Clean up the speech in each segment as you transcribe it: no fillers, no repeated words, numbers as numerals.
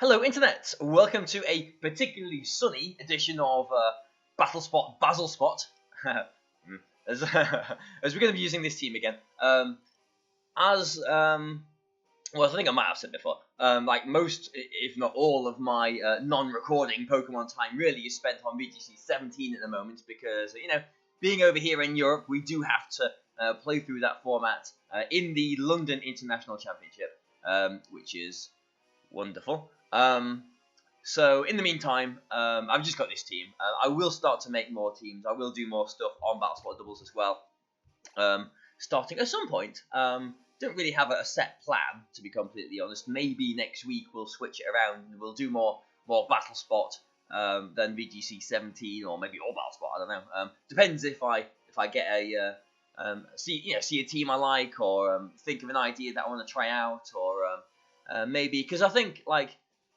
Hello Internet, welcome to a particularly sunny edition of Bazzle Spot. as we're going to be using this team again. Well, I think I might have said before, like most, if not all, of my non-recording Pokemon time really is spent on VGC 17 at the moment because, being over here in Europe, we do have to play through that format in the London International Championship, which is wonderful. So in the meantime, I've just got this team. I will start to make more teams. I will do more stuff on Battle Spot doubles as well. Starting at some point. Don't really have a set plan, to be completely honest. Maybe next week we'll switch it around and we'll do more Battle Spot than VGC 17, or maybe all Battle Spot. I don't know. Depends if I get a see a team I like, or think of an idea that I want to try out, or maybe because I think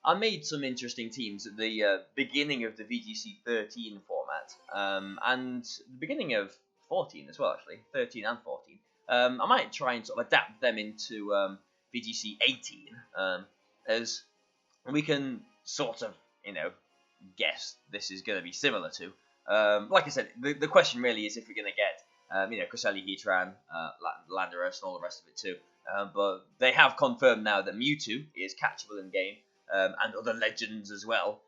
I made some interesting teams at the beginning of the VGC 13 format, and the beginning of 14 as well, actually, 13 and 14. I might try and sort of adapt them into VGC 18, as we can sort of, guess this is going to be similar to. Like I said, the question really is if we're going to get, Cresselia, Heatran, Landorus, and all the rest of it too. But they have confirmed now that Mewtwo is catchable in game, and other legends as well.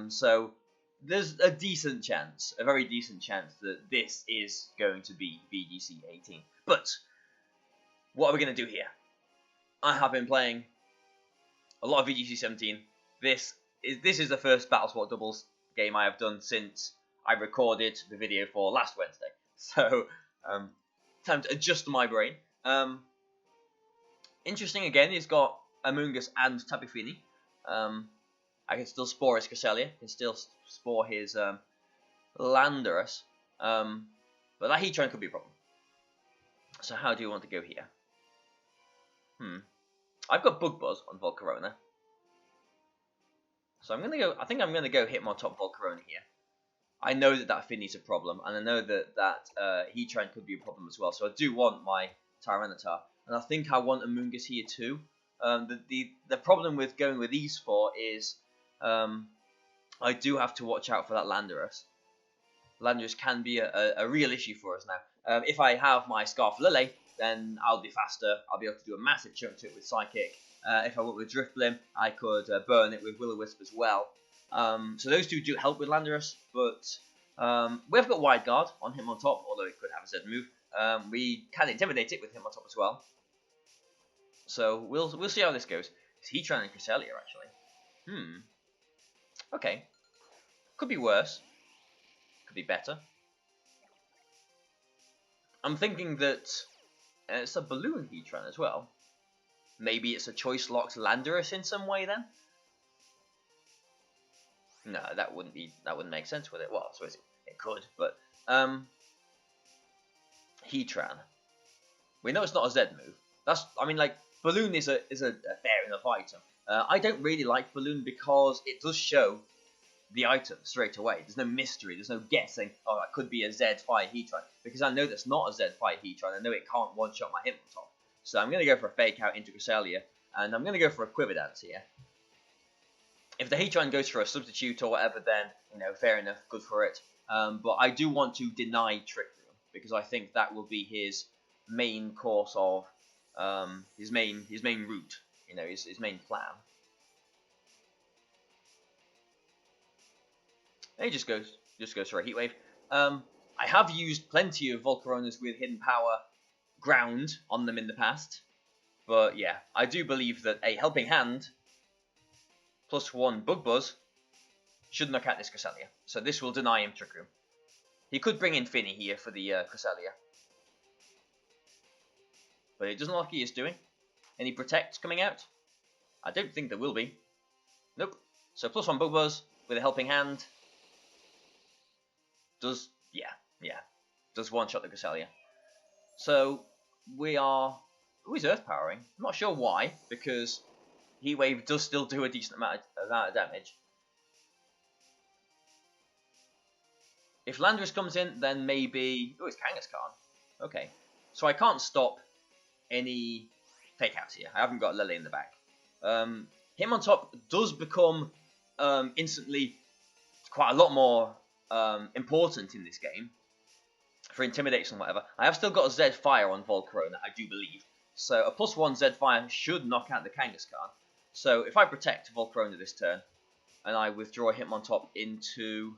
So there's a decent chance, a very decent chance, that this is going to be VGC 18. But what are we going to do here? I have been playing a lot of VGC 17. This is the first Battle Sport doubles game I have done since I recorded the video for last Wednesday. So time to adjust my brain. Interesting again, he's got Amoonguss and Tapu Fini. I can still spore his Cresselia, can still spore his Landorus, but that Heatran could be a problem. So how do you want to go here? I've got Bug Buzz on Volcarona, so I'm gonna go. I think I'm gonna go Hitmontop Volcarona here. I know that Fini's a problem, and I know that Heatran could be a problem as well. So I do want my Tyranitar, and I think I want Amoonguss here too. The problem with going with these four is I do have to watch out for that Landorus. Landorus can be a real issue for us now. If I have my Scarf Lily, then I'll be faster. I'll be able to do a massive chunk to it with Psychic. If I went with Drifblim, I could burn it with Will-O-Wisp as well. So those two do help with Landorus, but we've got Wide Guard on Hitmontop, although it could have a Z move. We can intimidate it with Hitmontop as well. So we'll see how this goes. It's Heatran and Cresselia, actually. Okay. Could be worse. Could be better. I'm thinking that it's a Balloon Heatran as well. Maybe it's a Choice Locked Landorus in some way then? No, that wouldn't make sense with it. Well, I suppose it could, but Heatran. We know it's not a Z move. Balloon is a fair enough item. I don't really like Balloon because it does show the item straight away. There's no mystery. There's no guessing. Oh, that could be a Z Fire Heatran, because I know that's not a Z Fire Heatran. I know it can't one-shot my Hitmontop. So I'm going to go for a Fake Out into Cresselia, and I'm going to go for a Quiver Dance here. If the Heatran goes for a Substitute or whatever, then, fair enough, good for it. But I do want to deny Trick Room, because I think that will be his main course of his main route, his main plan. And he just goes for a Heat Wave. I have used plenty of Volcaronas with Hidden Power Ground on them in the past, but yeah, I do believe that a Helping Hand +1 Bug Buzz should knock out this Cresselia. So this will deny him Trick Room. He could bring in Fini here for the Cresselia, but it doesn't look like he is doing. Any Protect coming out? I don't think there will be. Nope. So +1 Bug Buzz with a Helping Hand does one-shot the Cresselia. So we are... he's Earth Powering. I'm not sure why, because Heat Wave does still do a decent amount of damage. If Landorus comes in, then maybe... oh, it's Kangaskhan. Okay. So I can't stop any Fake Outs here. I haven't got Lily in the back. Hitmontop does become instantly quite a lot more important in this game for intimidation and whatever. I have still got a Z Fire on Volcarona, I do believe. So a +1 Z Fire should knock out the Kangaskhan. So if I protect Volcarona this turn, and I withdraw Hitmontop into...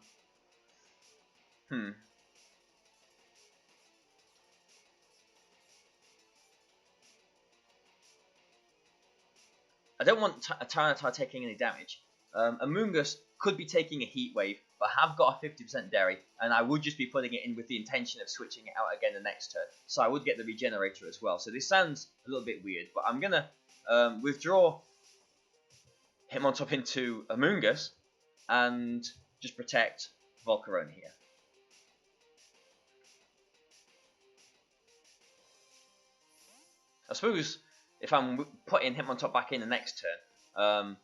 I don't want a Tyranitar taking any damage. Amoonguss could be taking a Heat Wave, but I have got a 50% Dairy, and I would just be putting it in with the intention of switching it out again the next turn. So I would get the Regenerator as well. So this sounds a little bit weird, but I'm going to withdraw Hitmontop into Amoonguss and just protect Volcarona here. I suppose if I'm putting Hitmontop back in the next turn,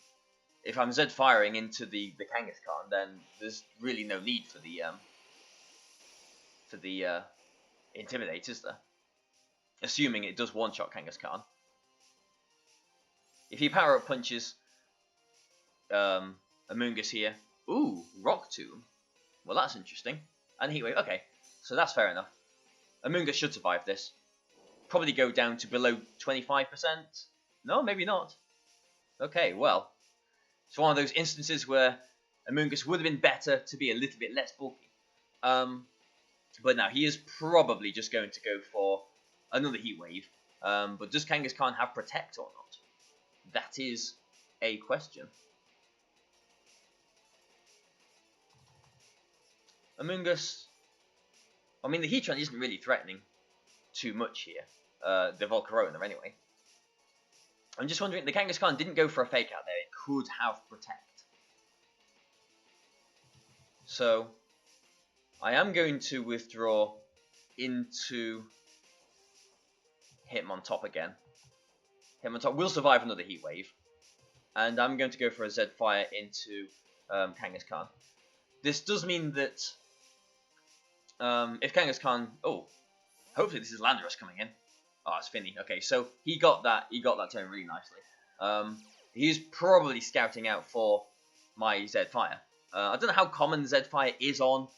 if I'm Z firing into the Kangaskhan, then there's really no need for the Intimidate, is there? Assuming it does one-shot Kangaskhan. If he power up punches Amoonguss here, ooh, Rock Tomb. Well, that's interesting. And Heatwave, okay, so that's fair enough. Amoonguss should survive this. Probably go down to below 25%. No, maybe not. Okay, well, it's one of those instances where Amoonguss would have been better to be a little bit less bulky. But now he is probably just going to go for another Heat Wave. But does Kangaskhan have Protect or not? That is a question. Amoonguss, I mean, the Heatran isn't really threatening too much here. The Volcarona, anyway. I'm just wondering, the Kangaskhan didn't go for a Fake Out there. It could have Protect. So, I am going to withdraw into Hitmontop again. Hitmontop will survive another Heat Wave. And I'm going to go for a Z Fire into Kangaskhan. This does mean that if Kangaskhan... Oh, hopefully this is Landorus coming in. Oh, it's Finny. Okay, so he got that turn really nicely. He's probably scouting out for my Z Fire. I don't know how common Z Fire is on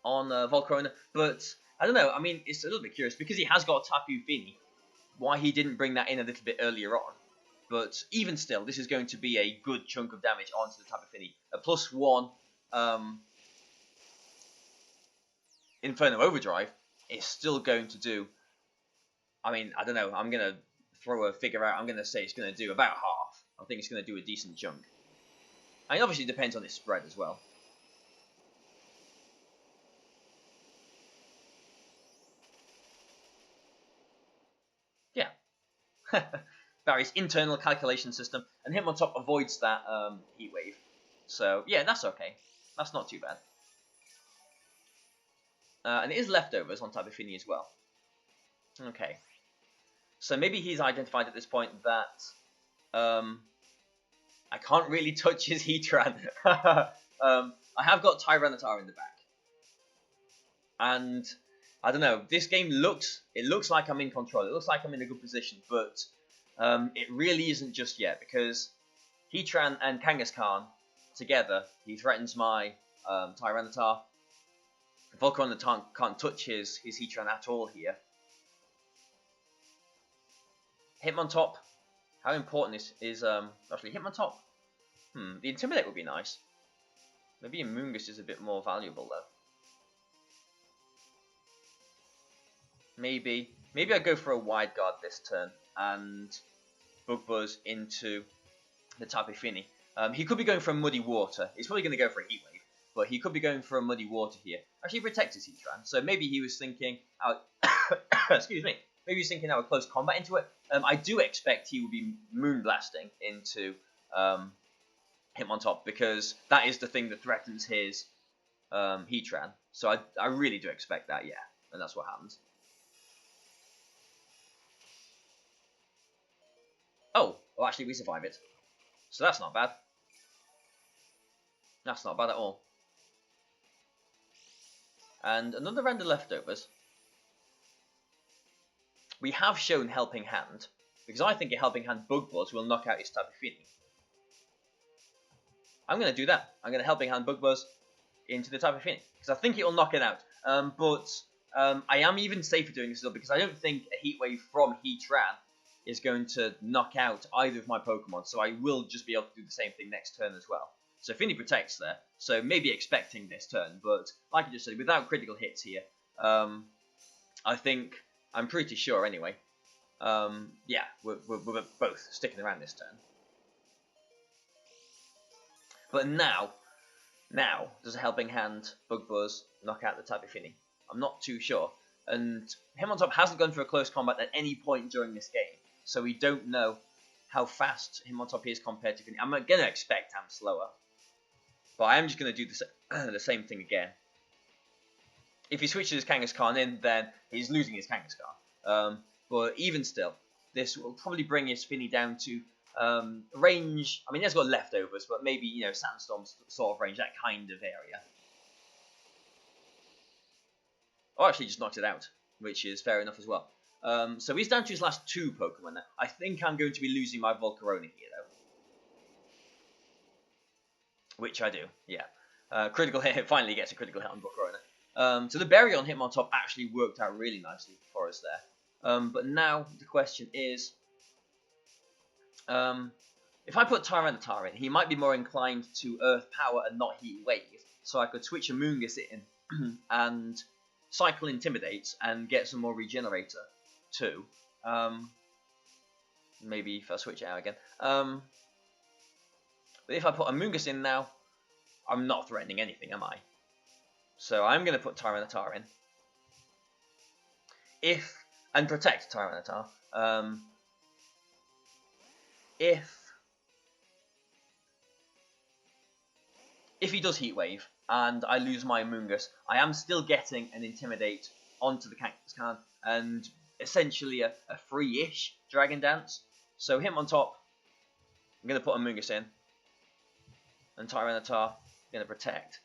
Volcarona, but I don't know. I mean, it's a little bit curious because he has got Tapu Fini. Why he didn't bring that in a little bit earlier on. But even still, this is going to be a good chunk of damage onto the Tapu Fini. A +1 Inferno Overdrive is still going to do, I mean, I don't know, I'm going to throw a figure out, I'm going to say it's going to do about half. I think it's going to do a decent chunk. I mean, obviously it depends on its spread as well. Yeah. Barry's internal calculation system, and Hitmontop avoids that Heat Wave. So, yeah, that's okay. That's not too bad. And it is leftovers on Tapu Fini as well. Okay. So maybe he's identified at this point that I can't really touch his Heatran. I have got Tyranitar in the back. And I don't know, this game looks like I'm in control. It looks like I'm in a good position, but it really isn't just yet, because Heatran and Kangaskhan together, he threatens my Tyranitar. Volcarona can't touch his Heatran at all here. Hitmontop, how important is actually Hitmontop? The Intimidate would be nice. Maybe Amoonguss is a bit more valuable though. Maybe I go for a Wide Guard this turn and Bug Buzz into the Tapu Fini. He could be going for a Muddy Water. He's probably going to go for a Heat Wave, but he could be going for a Muddy Water here. Actually, protect his Heatran. So maybe he was thinking out. Excuse me. Maybe he's thinking out close combat into it. I do expect he will be Moonblasting into Hitmontop, because that is the thing that threatens his Heatran. So I really do expect that, yeah. And that's what happens. Oh, well, actually, we survive it. So that's not bad. That's not bad at all. And another round of leftovers. We have shown Helping Hand. because I think a Helping Hand Bug Buzz will knock out his Tapu Fini. I'm going to do that. I'm going to Helping Hand Bug Buzz into the Tapu Fini, because I think it will knock it out. But I am even safer doing this, because I don't think a Heat Wave from Heatran is going to knock out either of my Pokemon, so I will just be able to do the same thing next turn as well. So Fini protects there, so maybe expecting this turn, but like I just said, without critical hits here, I think, I'm pretty sure anyway, yeah, we're both sticking around this turn. But now, does a Helping Hand Bug Buzz knock out the Tapu Fini? I'm not too sure, and Hitmontop hasn't gone for a close combat at any point during this game, so we don't know how fast Hitmontop is compared to Fini. I'm going to expect I'm slower, but I am just going to do the same thing again. If he switches his Kangaskhan in, then he's losing his Kangaskhan. But even still, this will probably bring his Fini down to range. I mean, he has got leftovers, but maybe, you know, Sandstorm sort of range, that kind of area. Oh, actually just knocked it out, which is fair enough as well. So he's down to his last 2 Pokemon now. I think I'm going to be losing my Volcarona here, though. Which I do, yeah. Critical hit, finally gets a critical hit on Volcarona. So the Berry on Hitmontop actually worked out really nicely for us there. But now the question is, if I put Tyranitar in, he might be more inclined to Earth Power and not Heat Wave. So I could switch Amoonguss in and cycle Intimidate and get some more Regenerator too. Maybe if I switch it out again. But if I put Amoonguss in now, I'm not threatening anything, am I? So I'm going to put Tyranitar in. And protect Tyranitar. If he does Heat Wave and I lose my Amoonguss, I am still getting an Intimidate onto the Kangaskhan and essentially a free-ish Dragon Dance. So Hitmontop, I'm going to put Amoonguss in, and Tyranitar going to protect.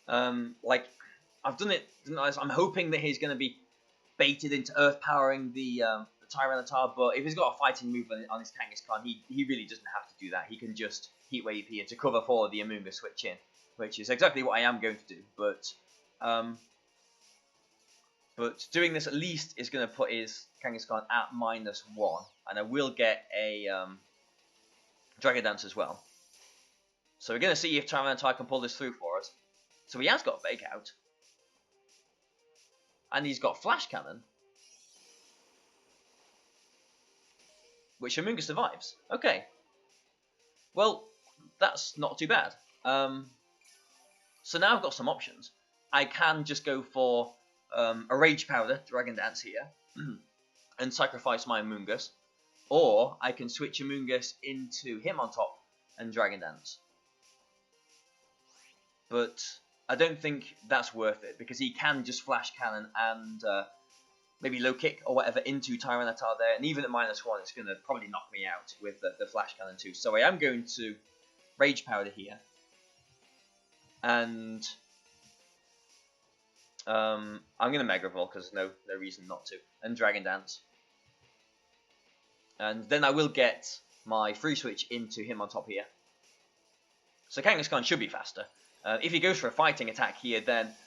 Like, I've done it, I'm hoping that he's going to be baited into Earth Powering the Tyranitar, but if he's got a fighting move on his Kangaskhan, he really doesn't have to do that. He can just Heat Wave here to cover for the Amoonguss switch in, which is exactly what I am going to do. But doing this at least is going to put his Kangaskhan at -1, and I will get a Dragon Dance as well. So we're going to see if Tyranitar can pull this through for us. So he has got Fake Out. And he's got Flash Cannon. Which Amoonguss survives. Okay. Well, that's not too bad. So now I've got some options. I can just go for a Rage Powder, Dragon Dance here, and sacrifice my Amoonguss. Or I can switch Amoonguss into Hitmontop and Dragon Dance. But I don't think that's worth it, because he can just Flash Cannon and maybe Low Kick or whatever into Tyranitar there, and even at -1 it's going to probably knock me out with the Flash Cannon too. So I am going to Rage Powder here, and I'm going to Mega Evolve because there's no reason not to, and Dragon Dance. And then I will get my free switch into Hitmontop here. So Kangaskhan should be faster. If he goes for a fighting attack here, then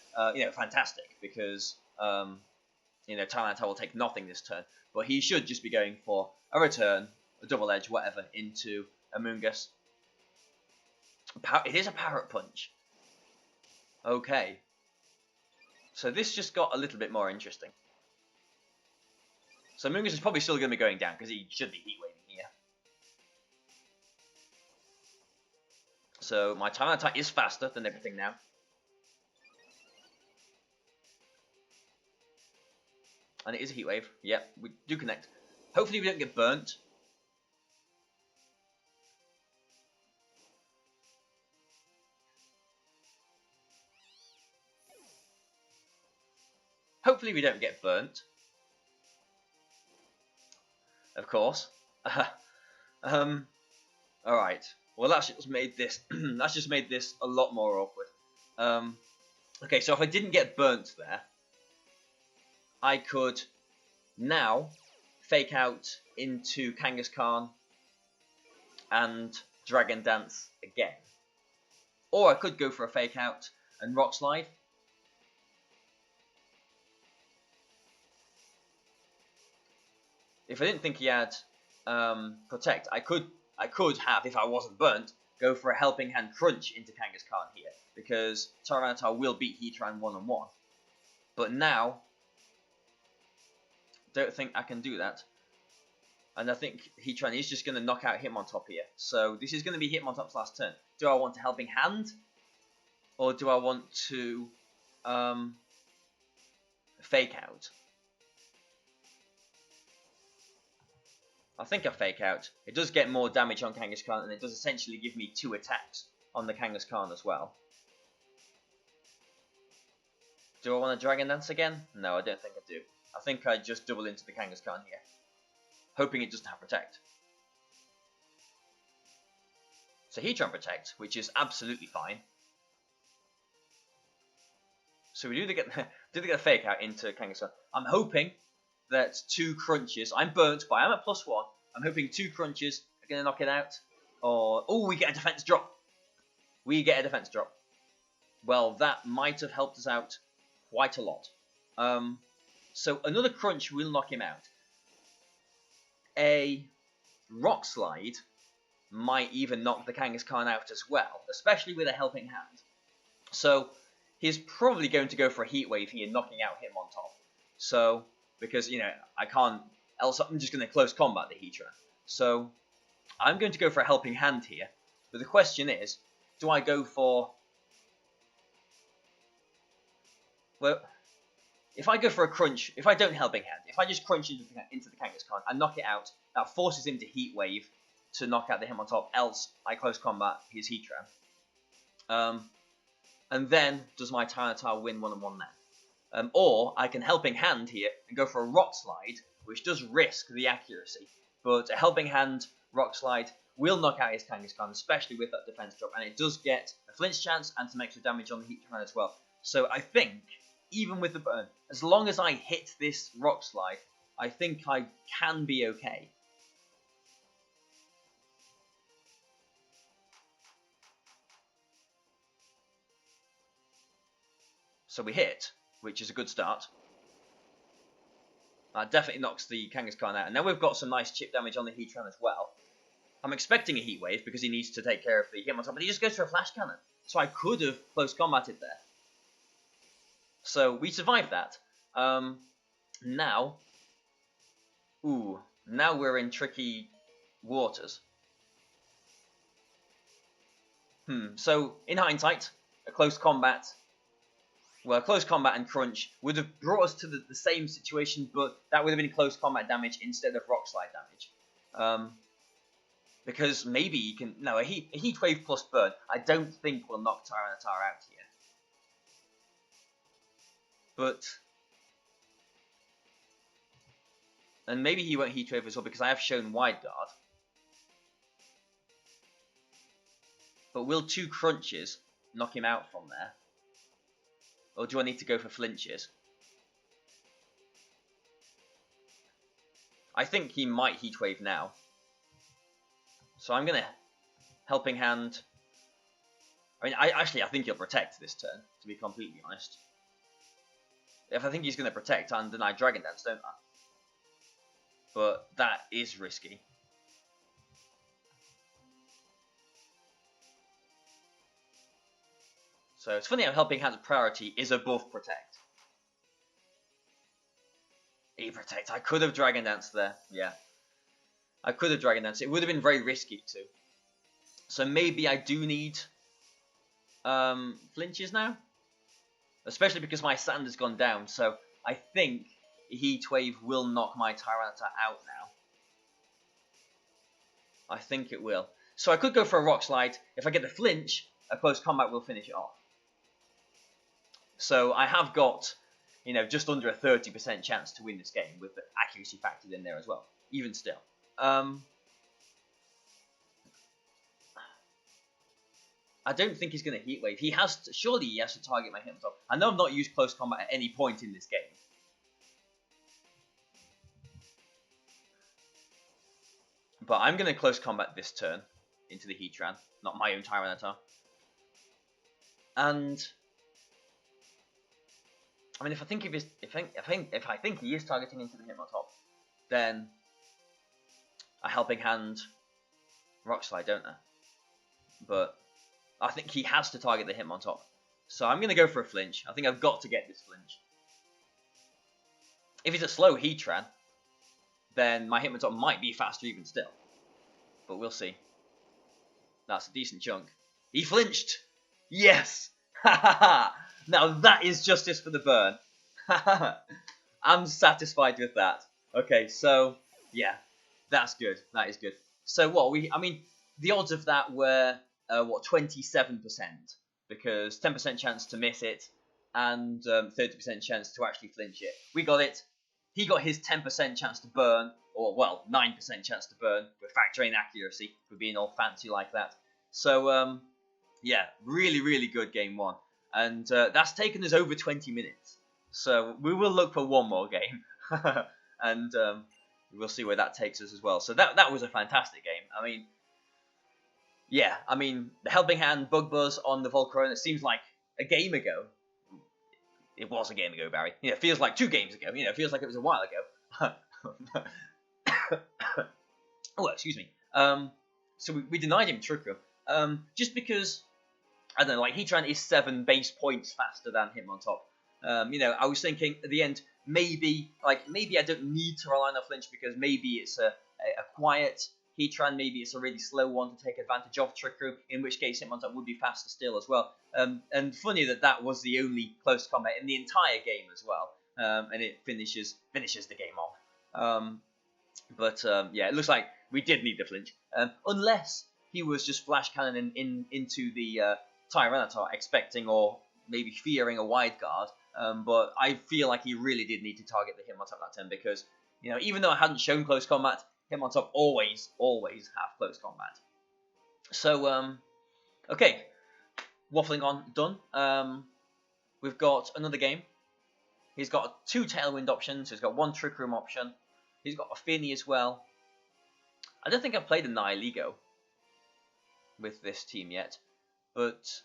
fantastic, because Tyranitar will take nothing this turn. But he should just be going for a return, a double edge, whatever, into Amoonguss. It is a Parrot Punch. Okay. So this just got a little bit more interesting. So Amoonguss is probably still going to be going down, because he should be Heat Waving here. So my Tyranitar is faster than everything now. And it is a Heat Wave. Yep, we do connect. Hopefully we don't get burnt. Hopefully we don't get burnt. Of course. Alright. Well, that's just made this a lot more awkward. Okay, so if I didn't get burnt there, I could now Fake Out into Kangaskhan and Dragon Dance again. Or I could go for a Fake Out and Rock Slide. If I didn't think he had Protect, I could have, if I wasn't burnt, go for a Helping Hand Crunch into Kangaskhan here, because Tyranitar will beat Heatran one-on-one. But now, don't think I can do that. And I think Heatran is just going to knock out Hitmontop here. So this is going to be Hitmontop's last turn. Do I want a Helping Hand? Or do I want to Fake Out? I think I Fake Out. It does get more damage on Kangaskhan, and it does essentially give me 2 attacks on the Kangaskhan as well. Do I want to Dragon Dance again? No, I don't think I do. I think I just double into the Kangaskhan here, hoping it doesn't have Protect. So Heatran Protect, which is absolutely fine. So we do get a Fake Out into Kangaskhan. I'm hoping that 2 crunches. I'm burnt, but I'm at +1. I'm hoping 2 crunches are going to knock it out. Or oh, we get a defense drop. We get a defense drop. Well, that might have helped us out quite a lot. So another crunch will knock him out. A Rock Slide might even knock the Kangaskhan out as well, especially with a Helping Hand. So he's probably going to go for a Heat Wave here, knocking out Hitmontop. So, because, you know, I can't, else I'm just going to close combat the Heatran. So I'm going to go for a Helping Hand here. But the question is, do I go for... Well, if I go for a crunch, if I don't Helping Hand, if I just crunch into the Kangaskhan and knock it out, that forces him to Heat Wave to knock out the Hitmontop, else I close combat his Heatran. And then, does my Tyranitar win one-on-one then? Or I can Helping Hand here and go for a Rock Slide, which does risk the accuracy. But a Helping Hand Rock Slide will knock out his Kangaskhan, especially with that defense drop. And it does get a flinch chance and some extra damage on the Heatran as well. So I think, even with the burn, as long as I hit this Rock Slide, I think I can be okay. So we hit, which is a good start. That definitely knocks the Kangaskhan out. And now we've got some nice chip damage on the Heatran as well. I'm expecting a Heat Wave because he needs to take care of the Hitmontop, but he just goes for a Flash Cannon. So I could have close combated there. So we survived that. Now we're in tricky waters. So in hindsight, a close combat and crunch would have brought us to the same situation, but that would have been close combat damage instead of Rock Slide damage. Because maybe you can... No, a Heat Wave plus Burn, I don't think will knock Tyranitar out here. But... And maybe he won't Heat Wave as well, because I have shown Wide Guard. But will 2 crunches knock him out from there? Or do I need to go for flinches? I think he might Heat Wave now. So I'm going to Helping Hand. I mean, I think he'll Protect this turn, to be completely honest. If I think he's going to Protect, and then I Dragon Dance, don't I? But that is risky. So it's funny how Helping Hand's priority is above Protect. Protect. I could have Dragon Danced there. Yeah. I could have Dragon Danced. It would have been very risky too. So maybe I do need flinches now. Especially because my sand has gone down. So I think Heat Wave will knock my Tyranitar out now. I think it will. So I could go for a Rock Slide. If I get the flinch, a close combat will finish it off. So I have got, you know, just under a 30% chance to win this game with the accuracy factored in there as well. Even still. I don't think he's going to Heat Wave. Surely he has to target my Hitmontop. I know I've not used close combat at any point in this game. But I'm going to close combat this turn into the Heatran, not my own Tyranitar. And I mean, if I think he is targeting into the Hitmontop, then a Helping Hand, Rock Slide, don't I? But I think he has to target the Hitmontop, so I'm going to go for a flinch. I think I've got to get this flinch. If it's a slow Heatran, then my Hitmontop might be faster even still, but we'll see. That's a decent chunk. He flinched. Yes. Now that is justice for the burn. I'm satisfied with that. Okay, so yeah, that's good. That is good. So what I mean, the odds of that were 27%, because 10% chance to miss it and 30% chance to actually flinch it. We got it. He got his 10% chance to burn, or well, 9% chance to burn. We're factoring accuracy for being all fancy like that. So yeah, really, really good game one. And that's taken us over 20 minutes. So we will look for one more game. And we'll see where that takes us as well. So that was a fantastic game. I mean, yeah, I mean, the Helping Hand Bug Buzz on the Volcarona seems like a game ago. It was a game ago, Barry. You know, it feels like 2 games ago. You know, it feels like it was a while ago. Oh, excuse me. So we denied him Trick Room. Just because, I don't know, like, Heatran is 7 base points faster than Hitmontop. You know, I was thinking at the end, maybe I don't need to rely on a flinch because maybe it's a quiet Heatran, maybe it's a really slow one to take advantage of Trick Room, in which case Hitmontop would be faster still as well. And funny that was the only close combat in the entire game as well, and it finishes the game off. But yeah, it looks like we did need the flinch, unless he was just flash cannoning into the Tyranitar, expecting or maybe fearing a wide guard. But I feel like he really did need to target the Hitmontop that turn, because, you know, even though I hadn't shown close combat, Hitmontop always have close combat. So okay, waffling on, done. We've got another game. He's got 2 Tailwind options. He's got 1 Trick Room option. He's got a Finny as well. I don't think I've played a Nihilego with this team yet, but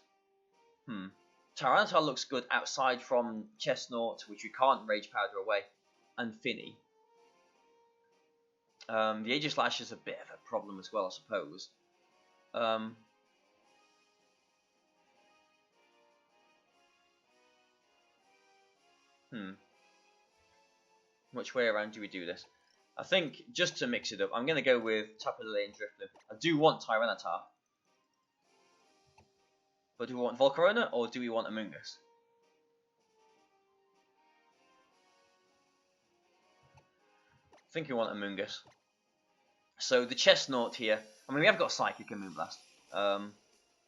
Tyranitar looks good outside from Chestnut, which we can't Rage Powder away, and Finny. The Aegislash is a bit of a problem as well, I suppose. Which way around do we do this? I think, just to mix it up, I'm going to go with Tapu Lele and Drifloon. I do want Tyranitar. But do we want Volcarona, or do we want Amoonguss? I think we want Amoonguss. So the Chestnut here, I mean, we have got Psychic and Moonblast.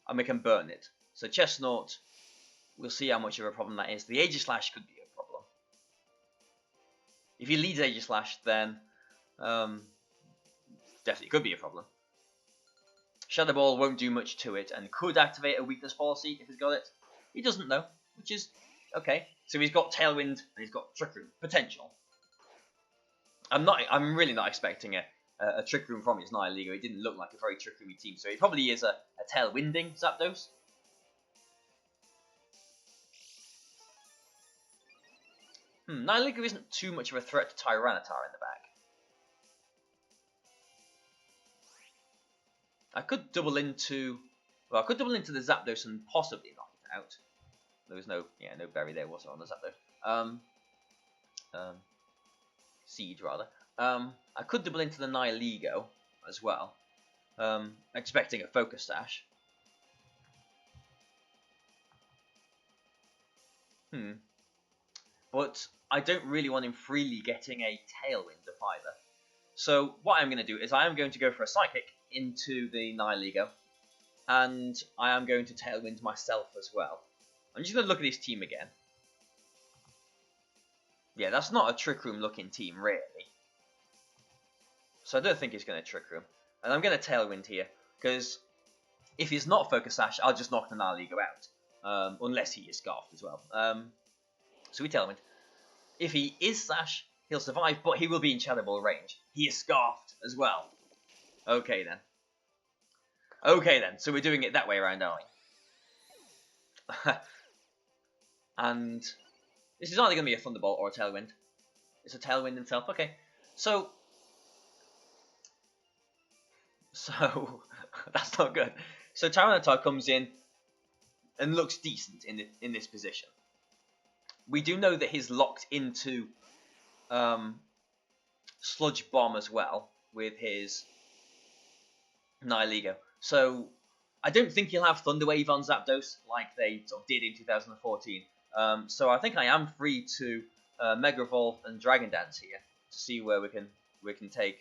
And we can burn it. So Chestnut, we'll see how much of a problem that is. The Aegislash could be a problem. If he leads Aegislash, then definitely could be a problem. Shadow Ball won't do much to it, and could activate a weakness policy if he's got it. He doesn't know, which is okay. So he's got Tailwind and he's got Trick Room potential. I'm really not expecting a Trick Room from his Nihilego. It didn't look like a very Trick Roomy team, so he probably is a Tailwinding Zapdos. Nihilego isn't too much of a threat to Tyranitar in the back. I could double into the Zapdos and possibly knock it out. There was no berry there, was there, on the Zapdos? Seed rather. I could double into the Nihilego as well, expecting a Focus Sash. But I don't really want him freely getting a Tailwind up either. So what I'm going to do is I am going to go for a Psychic into the Nihilego, and I am going to Tailwind myself as well. I'm just going to look at his team again. Yeah, that's not a Trick Room looking team, really. So I don't think he's going to Trick Room. And I'm going to Tailwind here, because if he's not Focus Sash, I'll just knock the Nihilego out. Unless he is Scarfed as well. So we Tailwind. If he is Sash, he'll survive, but he will be in Shadow Ball range. He is Scarfed as well. Okay then. Okay then, so we're doing it that way around, aren't we? And this is either going to be a Thunderbolt or a Tailwind. It's a Tailwind itself, okay. So that's not good. So Tyranitar comes in and looks decent in this position. We do know that he's locked into Sludge Bomb as well with his Nihilego. So I don't think he'll have Thunder Wave on Zapdos like they sort of did in 2014. So I think I am free to Mega Evolve and Dragon Dance here to see where we can take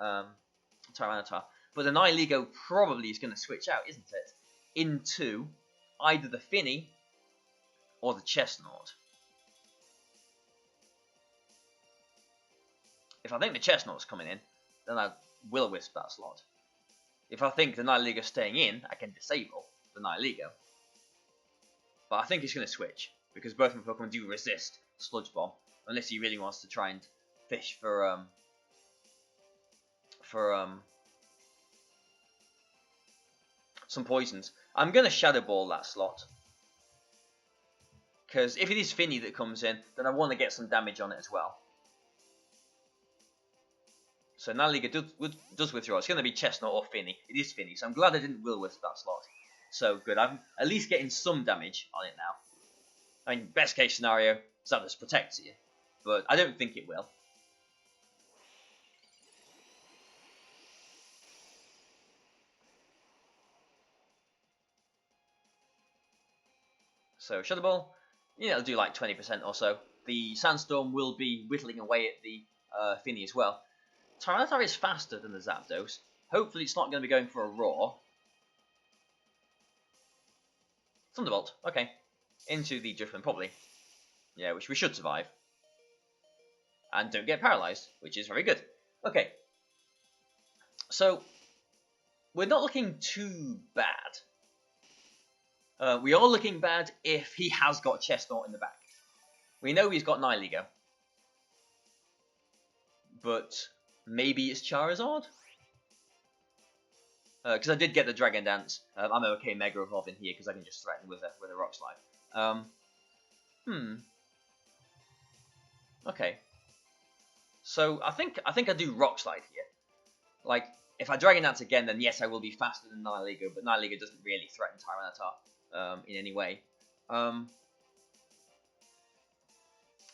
Tyranitar. But the Nihilego probably is going to switch out, isn't it? Into either the Finny or the Chestnut. If I think the Chestnut's coming in, then I will Wisp that slot. If I think the Nihilego's staying in, I can disable the Nihilego. But I think he's going to switch, because both of my Pokemon do resist Sludge Bomb, unless he really wants to try and fish for some poisons. I'm going to Shadow Ball that slot, because if it is Finny that comes in, then I want to get some damage on it as well. So Nihilego does withdraw. It's going to be Chestnut or Finny. It is Finny, so I'm glad I didn't Will-Wisp that slot. So good. I'm at least getting some damage on it now. I mean, best case scenario, Zapdos protects you, but I don't think it will. So Shadow Ball, yeah, it'll do like 20% or so. The Sandstorm will be whittling away at the Finny as well. Tyranitar is faster than the Zapdos. Hopefully it's not going to be going for a Roar. Thunderbolt, okay. Into the Driftman, probably. Yeah, which we should survive. And don't get paralyzed, which is very good. Okay. So, we're not looking too bad. We are looking bad if he has got Chestnut in the back. We know he's got Nihilego. But maybe it's Charizard? Because I did get the Dragon Dance. I'm okay Mega Evolve in here because I can just threaten with a Rock Slide. Okay. So I think I do Rock Slide here. Like, if I Dragon Dance again, then yes, I will be faster than Nihilego, but Nihilego doesn't really threaten Tyranitar in any way.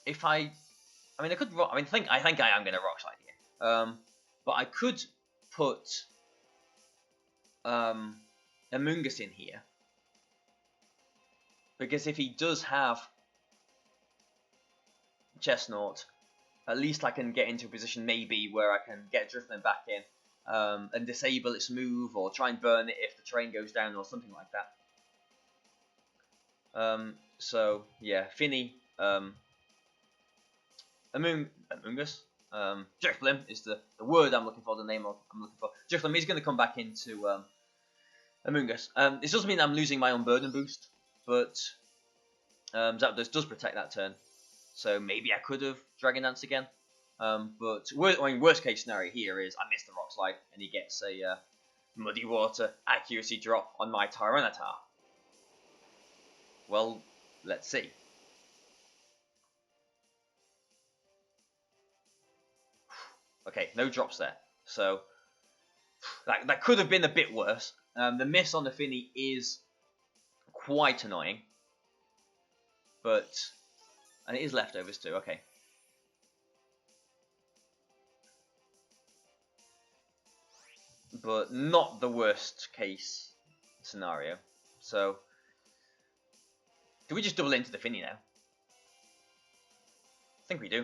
If I mean, I could. I think I am going to Rock Slide here. But I could put Amoonguss in here, because if he does have Chestnut, at least I can get into a position maybe where I can get Driftman back in and disable its move, or try and burn it if the train goes down or something like that. So yeah, Finny, Amoonguss, Drifblim is the word I'm looking for, the name I'm looking for. Drifblim is going to come back into Amoonguss. This doesn't mean I'm losing my Unburden boost, but Zapdos does protect that turn. So maybe I could have Dragon Dance again. But worst case scenario here is I miss the Rock Slide and he gets a Muddy Water accuracy drop on my Tyranitar. Well, let's see. Okay, no drops there. So that could have been a bit worse. The miss on the Finny is quite annoying. And it is leftovers too, okay. But not the worst case scenario. So, do we just double into the Finny now? I think we do.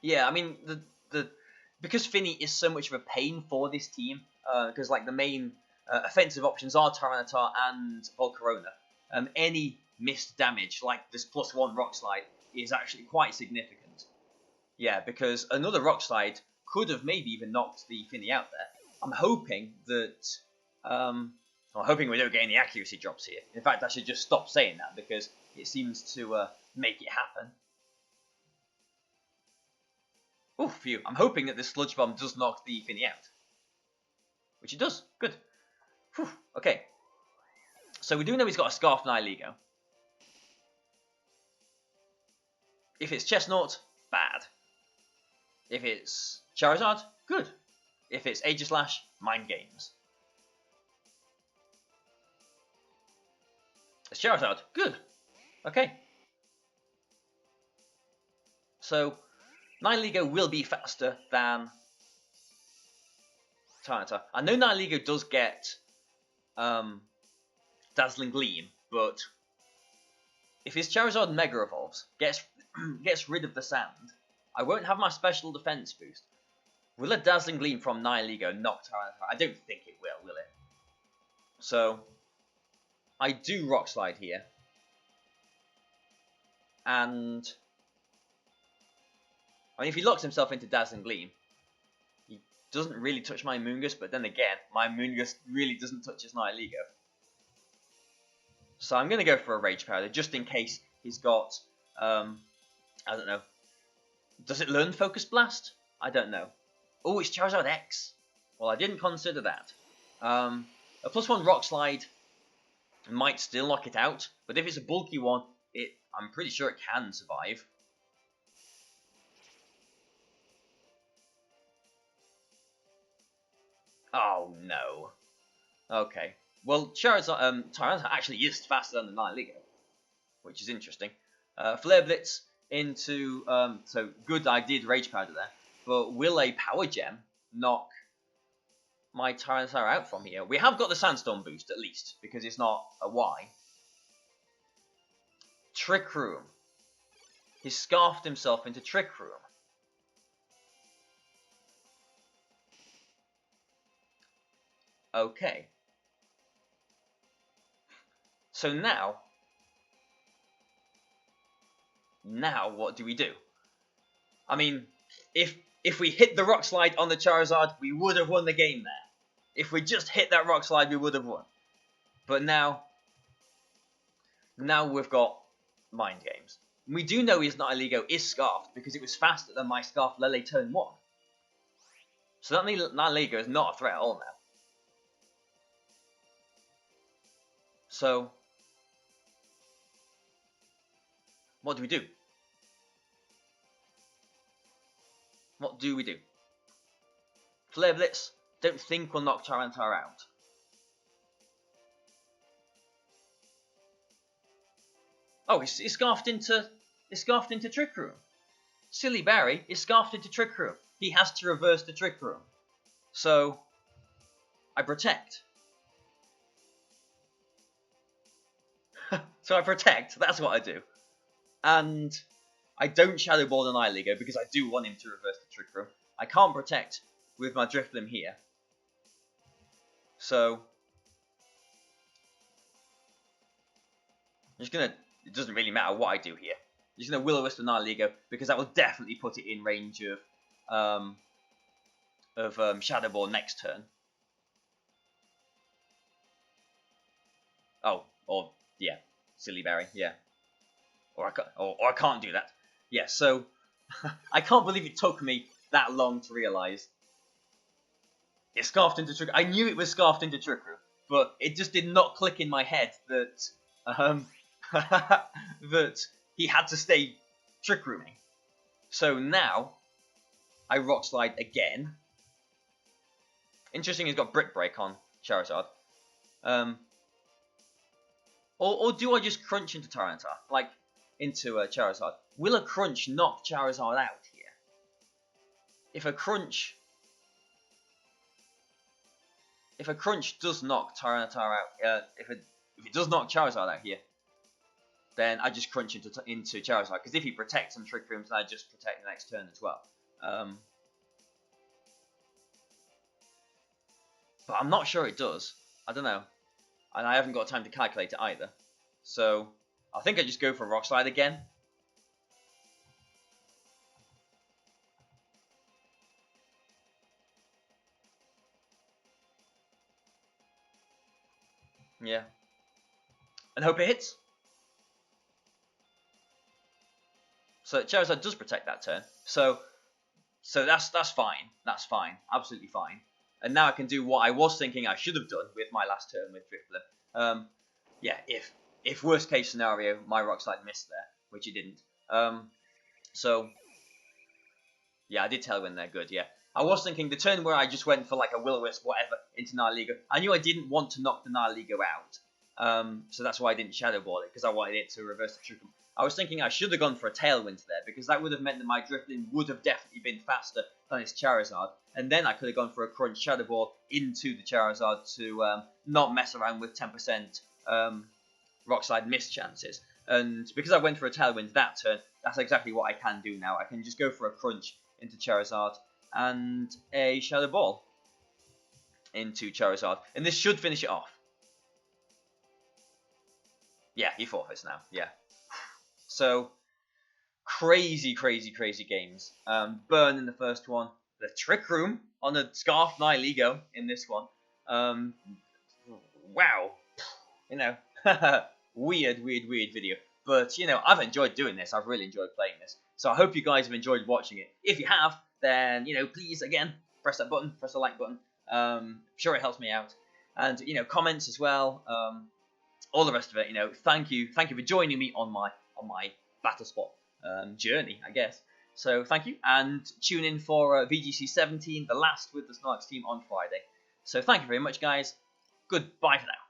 Yeah, I mean, because Finny is so much of a pain for this team, because like the main offensive options are Tyranitar and Volcarona. Any missed damage, like this +1 Rock Slide, is actually quite significant. Yeah, because another Rock Slide could have maybe even knocked the Finny out there. I'm hoping that... I'm hoping we don't get any accuracy drops here. In fact, I should just stop saying that, because it seems to make it happen. Oh, phew. I'm hoping that this Sludge Bomb does knock the Finny out. Which it does. Good. Whew. Okay. So we do know he's got a Scarf Nihilego. If it's Chestnut, bad. If it's Charizard, good. If it's Aegislash, mind games. It's Charizard, good. Okay. So, Nihilego will be faster than Tyranitar. I know Nihilego does get Dazzling Gleam, but if his Charizard Mega Evolves, gets rid of the sand, I won't have my special defense boost. Will a Dazzling Gleam from Nihilego knock Tyranitar? I don't think it will it? So, I do Rock Slide here. And I mean, if he locks himself into Dazzling Gleam, he doesn't really touch my Moongus, but then again, my Moongus really doesn't touch his Nihilego. So I'm going to go for a Rage Powder, just in case he's got, I don't know. Does it learn Focus Blast? I don't know. Oh, it's Charizard X. Well, I didn't consider that. A +1 Rock Slide might still knock it out, but if it's a bulky one, I'm pretty sure it can survive. Oh no. Okay. Well, Tyranitar actually is faster than the Nihilego, which is interesting. Flare Blitz into so good. I did Rage Powder there, but will a Power Gem knock my Tyranitar out from here? We have got the Sandstorm boost at least because it's not a Y. Trick Room. He's scarfed himself into Trick Room. Okay. So now what do we do? I mean, if we hit the Rock Slide on the Charizard, we would have won the game there. If we just hit that Rock Slide, we would have won. But now we've got mind games. We do know his Nihilego is scarfed because it was faster than my Scarf Lele turn 1. So that Nihilego is not a threat at all now. So, what do we do? What do we do? Flare Blitz, don't think we'll knock Tyranitar out. Oh, it's scarfed into Trick Room. Silly Barry is scarfed into Trick Room. He has to reverse the Trick Room. So, I protect. So I protect, that's what I do. And I don't Shadow Ball the Nihilego because I do want him to reverse the Trick Room. I can't protect with my Drifloon here. So, I'm just gonna, it doesn't really matter what I do here. I'm just gonna Will-O-Wisp the Nihilego because that will definitely put it in range of Shadow Ball next turn. Oh, or yeah, Silly Barry, yeah. Or I can't do that. Yeah, so I can't believe it took me that long to realise it's scarfed into Trick. I knew it was scarfed into Trick Room, but it just did not click in my head that that he had to stay Trick Rooming. So now I Rock Slide again. Interesting, he's got Brick Break on Charizard. Or do I just crunch into Tyranitar? Like, into Charizard. Will a crunch knock Charizard out here? If a crunch does knock Tyranitar out, if it does knock Charizard out here, then I just crunch into Charizard. Because if he protects and Trick Rooms, then I just protect the next turn as well. But I'm not sure it does. I don't know. And I haven't got time to calculate it either. So, I think I just go for Rock Slide again. Yeah. And hope it hits. So Charizard does protect that turn. So that's fine. That's fine. Absolutely fine. And now I can do what I was thinking I should have done with my last turn with Drifblim. Yeah, if worst case scenario, my Rock Slide missed there, which it didn't. So yeah, I did Tailwind there. Good. Yeah. I was thinking the turn where I just went for like a Will-O-Wisp, whatever, into Nihilego. I knew I didn't want to knock the Nihilego out. So that's why I didn't Shadow Ball it, because I wanted it to reverse the Trick-Room. I was thinking I should have gone for a Tailwind there, because that would have meant that my Drifblim would have definitely been faster than its Charizard. And then I could have gone for a Crunch Shadow Ball into the Charizard to not mess around with 10% Rock Slide miss chances. And because I went for a Tailwind that turn, that's exactly what I can do now. I can just go for a Crunch into Charizard and a Shadow Ball into Charizard. And this should finish it off. Yeah, he forfeits now. Yeah. So, crazy games. Burn in the first one. The Trick Room on a Scarf Nihilego in this one. Wow. You know, weird video. But, you know, I've enjoyed doing this. I've really enjoyed playing this. So I hope you guys have enjoyed watching it. If you have, then, you know, please, again, press that button. Press the like button. I'm sure it helps me out. And, you know, comments as well. All the rest of it, you know, thank you for joining me on my Battle Spot journey, I guess. So thank you, and tune in for VGC 17, the last with the Snorlax team on Friday. So thank you very much, guys. Goodbye for now.